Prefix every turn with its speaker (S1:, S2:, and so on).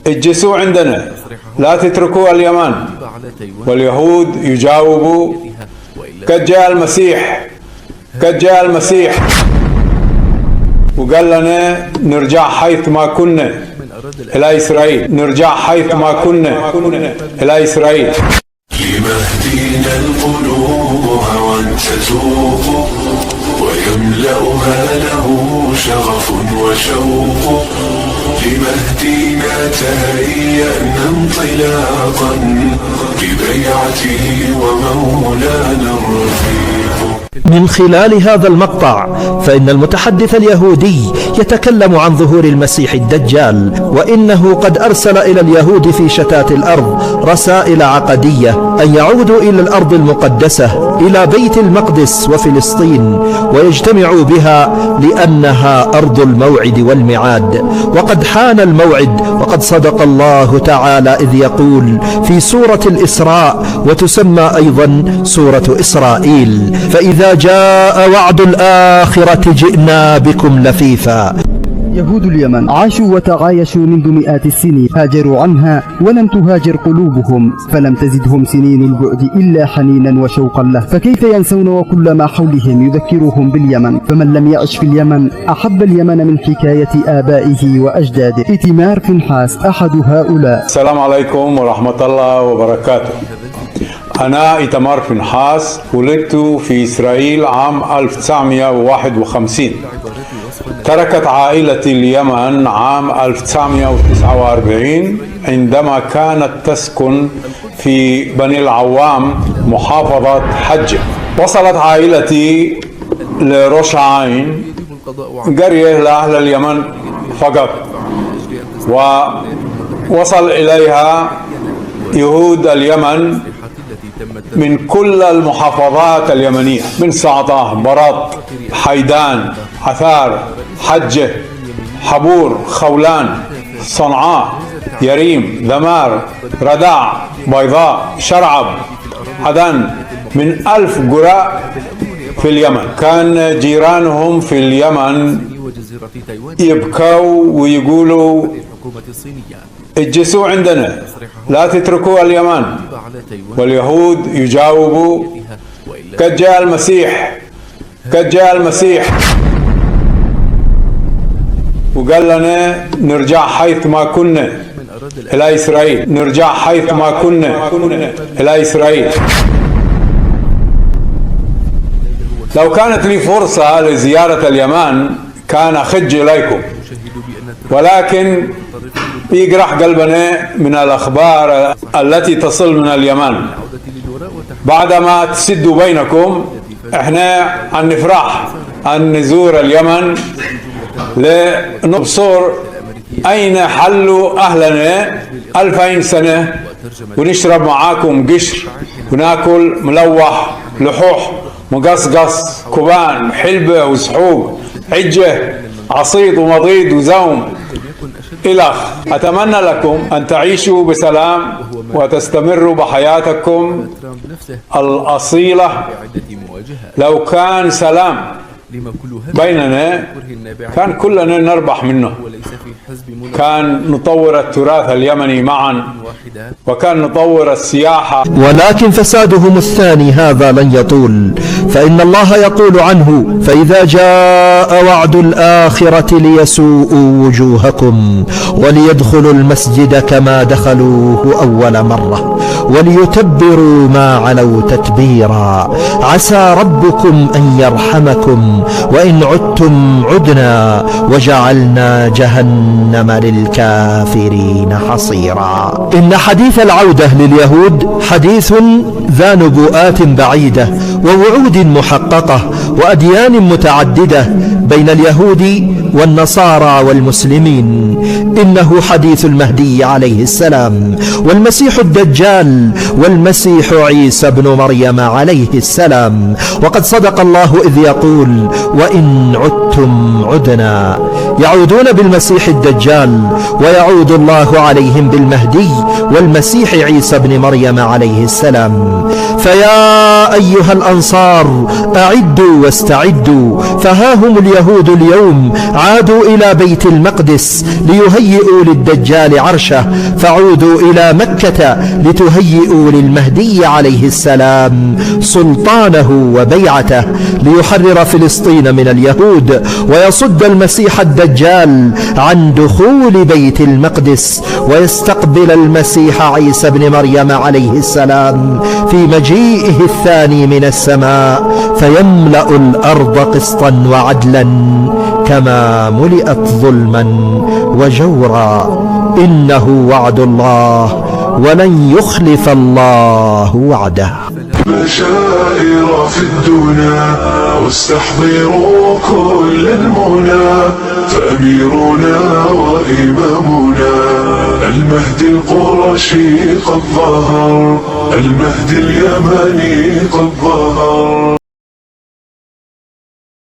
S1: اجلسوا عندنا، لا تتركوا اليمن. واليهود يجاوبوا: قد جاء المسيح، قد جاء المسيح. وقال لنا نرجع حيث ما كنا إلى إسرائيل، نرجع حيث ما كنا إلى إسرائيل.
S2: لمهدينا القلوب هوى تذوق ويملأها له شغف وشوق، لمهدينا تهيأنا انطلاقا ببيعته ومولانا الرفيق.
S3: من خلال هذا المقطع فإن المتحدث اليهودي يتكلم عن ظهور المسيح الدجال، وإنه قد أرسل إلى اليهود في شتات الأرض رسائل عقدية أن يعودوا إلى الأرض المقدسة، إلى بيت المقدس وفلسطين، ويجتمعوا بها لأنها أرض الموعد والميعاد. وقد حان الموعد، وقد صدق الله تعالى إذ يقول في سورة الإسراء، وتسمى أيضا سورة إسرائيل: فإذا جاء وعد الآخرة جئنا بكم لفيفا.
S4: يهود اليمن عاشوا وتعايشوا منذ مئات السنين، هاجروا عنها ولم تهاجر قلوبهم، فلم تزدهم سنين البعد إلا حنينا وشوقا له، فكيف ينسون وكل ما حولهم يذكرهم باليمن؟ فمن لم يعش في اليمن أحب اليمن من حكاية آبائه وأجداده. إتمار فنحاس أحد هؤلاء.
S1: السلام عليكم ورحمة الله وبركاته. أنا إتمار فنحاس، ولدت في إسرائيل عام 1951. تركت عائلتي اليمن عام 1949 عندما كانت تسكن في بني العوام محافظة حجة. وصلت عائلتي لراس العين، قرية لأهل اليمن فقط، ووصل إليها يهود اليمن من كل المحافظات اليمنية، من سعطة، برط، حيدان، عثار، حجة، حبور، خولان، صنعاء، يريم، ذمار، رداع، بيضاء، شرعب، عدن، من 1000 قرى في اليمن. كان جيرانهم في اليمن يبكوا ويقولوا: اجلسوا عندنا، لا تتركوا اليمن. واليهود يجاوبوا: قد جاء المسيح، قد جاء المسيح. وقال لنا نرجع حيث ما كنا إلى إسرائيل، نرجع حيث ما كنا إلى إسرائيل. لو كانت لي فرصة لزيارة اليمن كان أخج إليكم، ولكن يجرح قلبنا من الأخبار التي تصل من اليمن. بعدما تسدوا بينكم، احنا عن نفرح أن نزور اليمن لنبصر أين حلوا أهلنا 2000 سنة، ونشرب معاكم قشر، وناكل ملوح، لحوح، مقصقص، كوبان، حلبة وسحوب، عجة، عصيد ومضيد وزوم إلخ. أتمنى لكم أن تعيشوا بسلام وتستمروا بحياتكم الأصيلة. لو كان سلام بيننا كان كلنا نربح منه، كان نطور التراث اليمني معا، وكان نطور السياحة.
S3: ولكن فسادهم الثاني هذا لن يطول، فإن الله يقول عنه: فإذا جاء وعد الآخرة ليسوءوا وجوهكم وليدخلوا المسجد كما دخلوه أول مرة وليتبروا ما علوا تتبيرا، عسى ربكم أن يرحمكم وإن عدتم عدنا وجعلنا جهنم للكافرين حصيرا. إن حديث العودة لليهود حديث ذا نبوءات بعيدة ووعود محققة وأديان متعددة بين اليهود والنصارى والمسلمين. إنه حديث المهدي عليه السلام، والمسيح الدجال، والمسيح عيسى بن مريم عليه السلام. وقد صدق الله إذ يقول: وإن عدتم عدنا. يعودون بالمسيح الدجال، ويعود الله عليهم بالمهدي والمسيح عيسى بن مريم عليه السلام. فيا أيها الأنصار أعدوا واستعدوا، فها هم اليهود اليوم عادوا إلى بيت المقدس ليهيئوا للدجال عرشه، فعودوا إلى مكة لتهيئوا للمهدي عليه السلام سلطانه وبيعته ليحرر فلسطين من اليهود ويصد المسيح الدجال عن دخول بيت المقدس، ويستقبل المسيح عيسى بن مريم عليه السلام في مجيئه الثاني من السماء، فيملأ الأرض قسطا وعدلا كما ملئت ظلما وجورا. إنه وعد الله ولن يخلف الله وعده.
S2: بشائر في الدنا واستحضروا كل المنى، فأميرنا وإمامنا المهدي القرشي قد ظهر، المهدي اليماني قد ظهر.